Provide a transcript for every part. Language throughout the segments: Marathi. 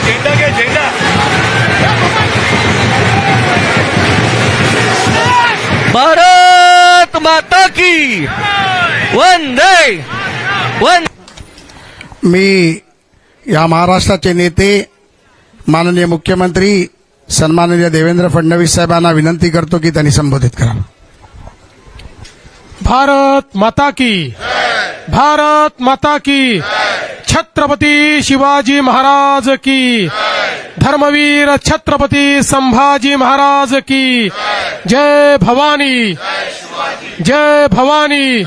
झेंडा घे झेंडा. भारत माता की वंदे वंदे. मी या महाराष्ट्राचे नेते माननीय मुख्यमंत्री सन्माननीय देवेंद्र फडणवीस साहेबांना विनंती करतो की त्यांनी संबोधित करावं. भारत माता की, भारत माता की, छत्रपती शिवाजी महाराज की, धर्मवीर छत्रपती संभाजी महाराज की, जय भवानी, जय भवानी.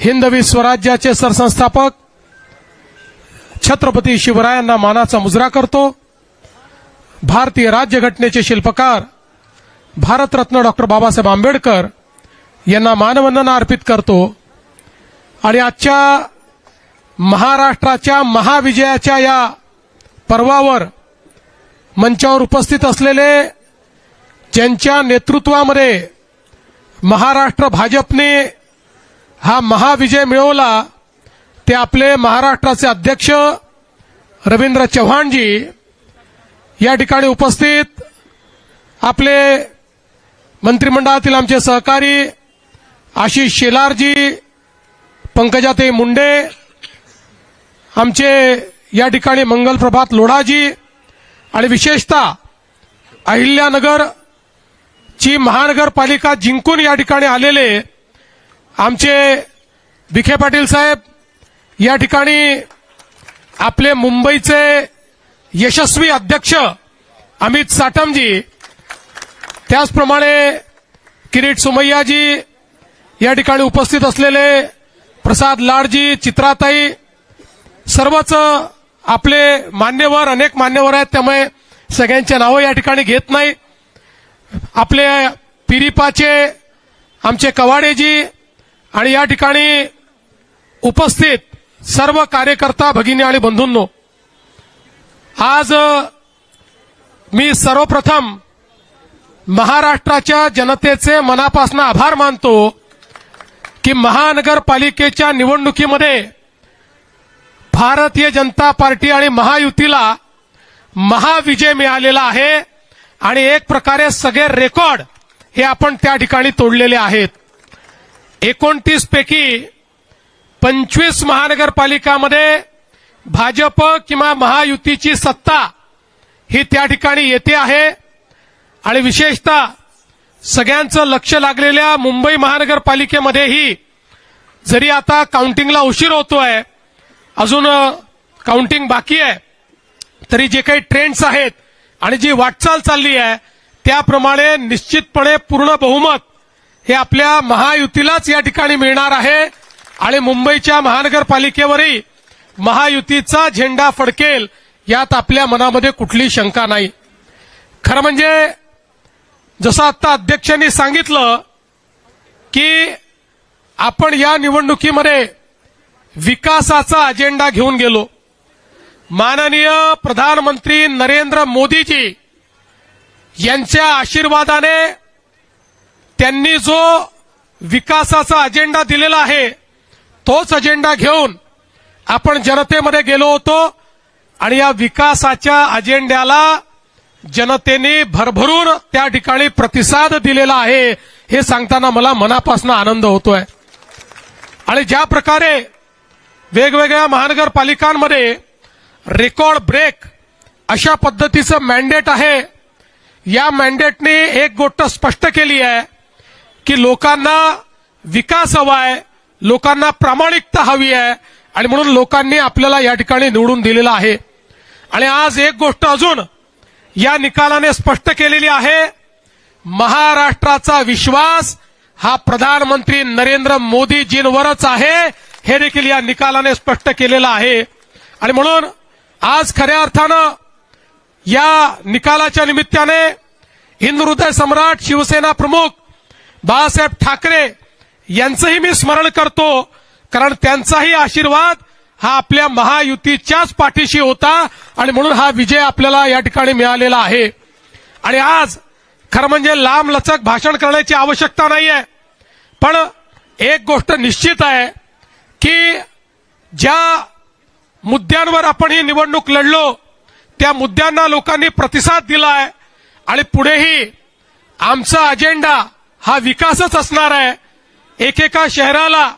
हिंदवी स्वराज्याचे सरसंस्थापक छत्रपती शिवरायांना मानाचा मुजरा करतो. भारतीय राज्यघटनेचे शिल्पकार भारतरत्न डॉक्टर बाबासाहेब आंबेडकर यांना मानवंदना अर्पित करतो. आणि आजच्या महाराष्ट्राच्या महाविजयाच्या या पर्वावर मंचावर उपस्थित असलेले, ज्यांच्या नेतृत्वामध्ये महाराष्ट्र भाजपने हा महाविजय मिळवला, ते आपले महाराष्ट्राचे अध्यक्ष रवींद्र चव्हाणजी, या ठिकाणी उपस्थित आपले मंत्रिमंडळातील आमचे सहकारी आशिष शेलारजी, पंकजाताई मुंडे, आमचे या ठिकाणी मंगलप्रभात लोढाजी, आणि विशेषतः अहिल्यानगरची महानगरपालिका जिंकून या ठिकाणी आलेले आमचे विखे पाटील साहेब, या ठिकाणी आपले मुंबईचे यशस्वी अध्यक्ष अमित साटमजी, त्याचप्रमाणे किरीट सोमय्याजी, या ठिकाणी उपस्थित असलेले प्रसाद लाडजी, चित्राताई, सर्वच आपले मान्यवर, अनेक मान्यवर आहेत, त्यामुळे सगळ्यांचे नावं या ठिकाणी घेत नाही. आपले पिरिपाचे आमचे कवाडेजी आणि या ठिकाणी उपस्थित सर्व कार्यकर्ता भगिनी आणि बंधूंनो, आज मी सर्वप्रथम महाराष्ट्राच्या जनतेचे मनापासून आभार मानतो की महानगरपालिकेच्या निवडणुकीमध्ये भारतीय जनता पार्टी आणि महायुतीला महाविजय मिळालेला आहे. आणि एक प्रकारे सगळे रेकॉर्ड हे आपण त्या ठिकाणी तोडलेले आहेत. 29 पैकी 25 महानगरपालिकामध्ये भाजप किंवा महायुतीची सत्ता ही त्या ठिकाणी येते आहे. आणि विशेषतः सगळ्यांचं लक्ष लागलेल्या मुंबई महानगरपालिकेमध्येही, जरी आता काउंटिंगला उशीर होतोय, अजून काउंटिंग बाकी आहे, तरी जे काही ट्रेंड्स आहेत आणि जी वाटचाल चालली आहे त्याप्रमाणे निश्चितपणे पूर्ण बहुमत हे आपल्या महायुतीलाच या ठिकाणी मिळणार आहे. आणि मुंबईच्या महानगरपालिकेवरही महायुतीचा झेंडा फडकेल यात आपल्या मनामध्ये कुठली शंका नाही. खरं म्हणजे जसं आता अध्यक्षांनी सांगितलं की आपण या निवडणुकीमध्ये विकासाचा अजेंडा घेऊन गेलो. माननीय प्रधानमंत्री नरेंद्र मोदीजी यांच्या आशीर्वादाने त्यांनी जो विकासाचा अजेंडा दिलेला आहे तोच अजेंडा घेऊन आपण जनतेमध्ये गेलो होतो. आणि या विकासाच्या अजेंड्याला जनतेने भरभरून त्या ठिकाणी प्रतिसाद दिलेला आहे हे सांगताना मला मनापासून आनंद होतोय. आणि ज्या प्रकारे वेगवेगळ्या महानगरपालिकांमध्ये रेकॉर्ड ब्रेक अशा पद्धतीचं मॅन्डेट आहे, या मॅन्डेटने एक गोष्ट स्पष्ट केली आहे की लोकांना विकास हवा आहे, लोकांना प्रामाणिकता हवी आहे, आणि म्हणून लोकांनी आपल्याला या ठिकाणी निवडून दिलेला आहे. आणि आज एक गोष्ट अजून या निकालाने स्पष्ट केलेली आहे, महाराष्ट्राचा विश्वास हा प्रधानमंत्री नरेंद्र मोदीजींवरच आहे हे देखील या निकालाने स्पष्ट केलेलं आहे. आणि म्हणून आज खऱ्या अर्थानं या निकालाच्या निमित्ताने हिंदुहृदय सम्राट शिवसेना प्रमुख बाळासाहेब ठाकरे यांचंही मी स्मरण करतो, कारण त्यांचाही आशीर्वाद हा आपल्या महायुतीच्याच पाठीशी होता आणि म्हणून हा विजय आपल्याला या ठिकाणी मिळालेला आहे. आणि आज खरं म्हणजे लांब लचक भाषण करण्याची आवश्यकता नाहीये, पण एक गोष्ट निश्चित आहे की ज्या मुद्द्यांवर आपण ही निवडणूक लढलो त्या मुद्द्यांना लोकांनी प्रतिसाद दिलाय आणि पुढेही आमचा अजेंडा हा विकासच असणार आहे. एकेका शहराला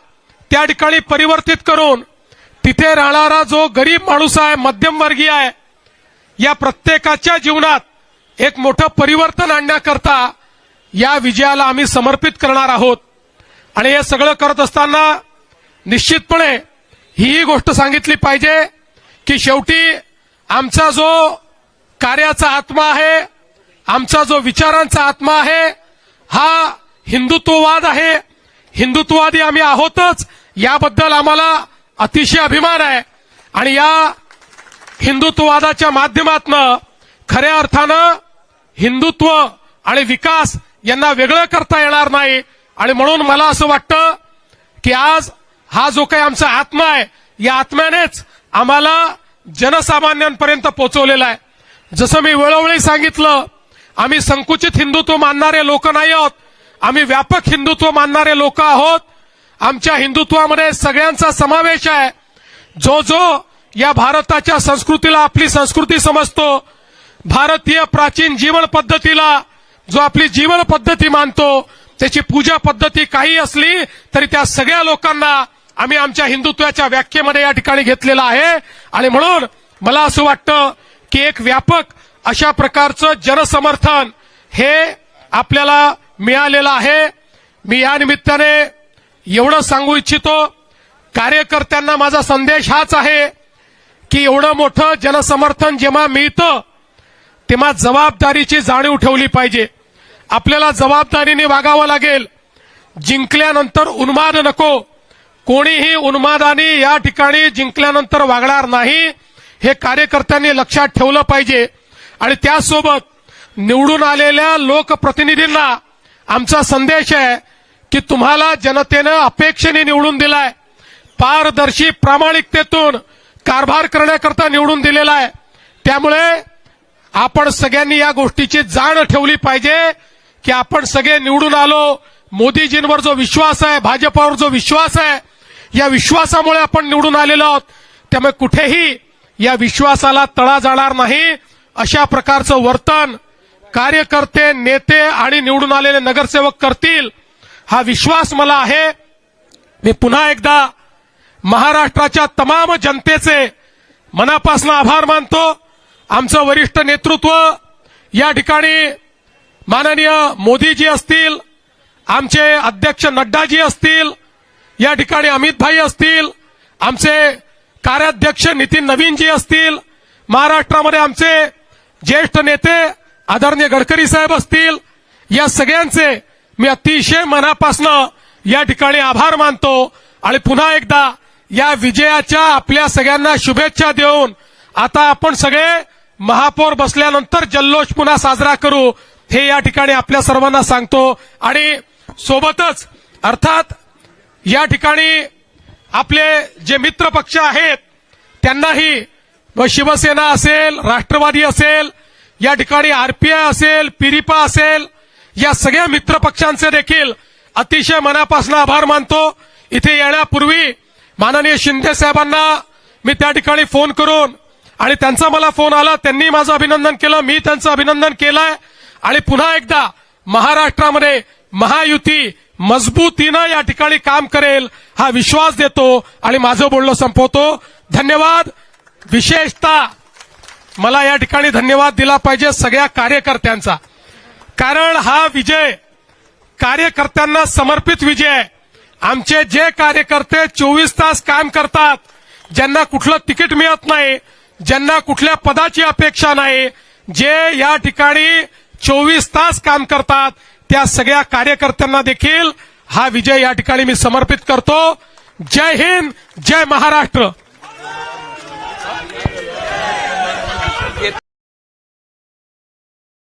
त्या ठिकाणी परिवर्तित करून तिथे राहणारा जो गरीब माणूस आहे, मध्यमवर्गीय आहे, या प्रत्येकाच्या जीवनात एक मोठं परिवर्तन आणण्याकरता या विजयाला आम्ही समर्पित करणार आहोत. आणि हे सगळं करत असताना निश्चितपणे ही गोष्ट सांगितली पाहिजे की शेवटी आमचा जो कार्याचा आत्मा आहे, आमचा जो विचारांचा आत्मा आहे, हा हिंदुत्ववाद आहे. हिंदुत्ववादी आम्ही आहोतच, याबद्दल आम्हाला अतिशय अभिमान आहे. आणि या हिंदुत्ववादाच्या माध्यमातून खऱ्या अर्थानं हिंदुत्व आणि विकास यांना वेगळं करता येणार नाही. आणि म्हणून मला असं वाटतं की आज हा जो काही आमचा आत्मा आहे, या आत्म्यानेच आम्हाला जनसामान्यांपर्यंत पोहोचवलेला आहे. जसं मी वेळोवेळी सांगितलं, आम्ही संकुचित हिंदुत्व मानणारे लोक नाही आहोत, आम्ही व्यापक हिंदुत्व मानणारे लोक आहोत. आमच्या हिंदुत्वामध्ये सगळ्यांचा समावेश आहे. जो जो या भारताच्या संस्कृतीला आपली संस्कृती समजतो, भारतीय प्राचीन जीवन पद्धतीला जो आपली जीवन पद्धती मानतो, त्याची पूजा पद्धती काही असली तरी त्या सगळ्या लोकांना आम्ही आमच्या हिंदुत्वाच्या व्याख्येमध्ये या ठिकाणी घेतलेला आहे. आणि म्हणून मला असं वाटतं की एक व्यापक अशा प्रकारचं जनसमर्थन हे आपल्याला मिळालेलं आहे. मी या निमित्ताने एवढं सांगू इच्छितो, कार्यकर्त्यांना माझा संदेश हाच आहे की एवढं मोठं जनसमर्थन जेव्हा मिळतं तेव्हा जबाबदारीची जाणीव ठेवली पाहिजे. आपल्याला जबाबदारीने वागावं लागेल. जिंकल्यानंतर उन्माद नको. कोणीही उन्मादाने या ठिकाणी जिंकल्यानंतर वागणार नाही, हे कार्यकर्त्यांनी लक्षात ठेवलं पाहिजे. आणि त्यासोबत निवडून आलेल्या लोकप्रतिनिधींना आमचा संदेश आहे की तुम्हाला जनतेनं अपेक्षेने निवडून दिलाय, पारदर्शी प्रामाणिकतेतून कारभार करण्याकरता निवडून दिलेला आहे. त्यामुळे आपण सगळ्यांनी या गोष्टीची जाण ठेवली पाहिजे की आपण सगळे निवडून आलो. मोदीजींवर जो विश्वास आहे, भाजपावर जो विश्वास आहे, या विश्वासामुळे आपण निवडून आलेलो आहोत. त्यामुळे कुठेही या विश्वासाला तडा जाणार नाही. अशा प्रकारचं वर्तन कार्यकर्ते, नेते आणि निवडून आलेले नगरसेवक करतील, हा विश्वास मला आहे. मी पुन्हा एकदा महाराष्ट्राच्या तमाम जनतेचे मनापासून आभार मानतो. आमचं वरिष्ठ नेतृत्व या ठिकाणी माननीय मोदीजी असतील, आमचे अध्यक्ष नड्डाजी असतील, या ठिकाणी अमित भाई असतील, आमचे कार्याध्यक्ष नितीन नवीनजी असतील, महाराष्ट्रामध्ये आमचे ज्येष्ठ नेते आदरणीय गडकरी साहेब असतील, या सगळ्यांचे मी अतिशय मनापासून या ठिकाणी आभार मानतो. आणि पुन्हा एकदा या विजयाच्या आपल्या सगळ्यांना शुभेच्छा देऊन आता आपण सगळे महापौर बसल्यानंतर जल्लोष पुन्हा साजरा करू, हे या ठिकाणी आपल्या सर्वांना सांगतो. आणि सोबतच अर्थात या ठिकाणी आपले जे मित्र पक्ष आहेत त्यांनाही, शिवसेना असेल, राष्ट्रवादी असेल, या ठिकाणी आरपीआय असेल, पिरिपा असेल, या सगळ्या मित्र पक्षांचे देखील अतिशय मनापासून आभार मानतो. इथे येण्यापूर्वी माननीय शिंदे साहेबांना मी त्या ठिकाणी फोन करून, आणि त्यांचा मला फोन आला, त्यांनी माझं अभिनंदन केलं, मी त्यांचं अभिनंदन केलंय. आणि पुन्हा एकदा महाराष्ट्रामध्ये महायुती मजबूतीनं या ठिकाणी काम करेल हा विश्वास देतो आणि माझं बोलणं संपवतो. धन्यवाद. विशेषतः मला या ठिकाणी धन्यवाद दिला पाहिजे सगळ्या कार्यकर्त्यांचा, कारण हा विजय कार्यकर्त्यांना समर्पित विजय आहे. आमचे जे कार्यकर्ते 24 तास काम करतात, ज्यांना कुठलं तिकीट मिळत नाही, ज्यांना कुठल्या पदाची अपेक्षा नाही, जे या ठिकाणी 24 तास काम करतात, त्या सगळ्या कार्यकर्त्यांना देखील हा विजय या ठिकाणी मी समर्पित करतो. जय हिंद, जय महाराष्ट्र.